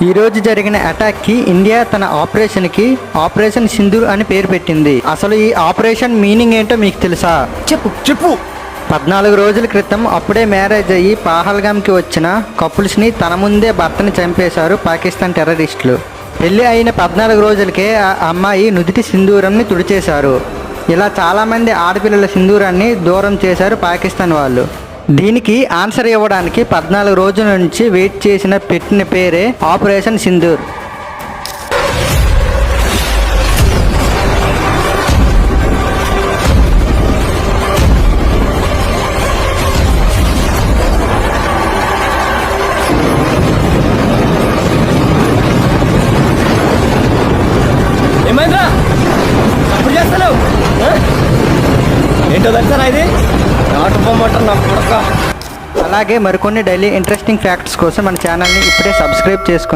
ఈ రోజు జరిగిన అటాక్కి ఇండియా తన ఆపరేషన్ సింధూర్ అని పేరు పెట్టింది. అసలు ఈ ఆపరేషన్ మీనింగ్ ఏంటో మీకు తెలుసా? చెప్పు 14 రోజుల క్రితం అప్పుడే మ్యారేజ్ అయ్యి పాహల్గామ్కి వచ్చిన కపుల్స్ని తన ముందే భర్తని చంపేశారు పాకిస్తాన్ టెర్రరిస్టులు. పెళ్లి అయిన 14 రోజులకే ఆ అమ్మాయి నుదుటి సింధూరంని తుడిచేశారు. ఇలా చాలామంది ఆడపిల్లల సింధూరాన్ని దూరం చేశారు పాకిస్తాన్ వాళ్ళు. దీనికి ఆన్సర్ ఇవ్వడానికి 14 రోజుల నుంచి వెయిట్ చేసిన పెట్టిన పేరే ఆపరేషన్ సింధూర్. ఏమైందా అప్పుడు చేస్తాను ఏంటో తెలుసా ఇది నాటు బొమ్మట నా కొడక. అలాగే మరికొన్ని డైలీ ఇంట్రెస్టింగ్ ఫ్యాక్ట్స్ కోసం మన ఛానల్ని ఇప్పుడే సబ్స్క్రైబ్ చేసుకోండి.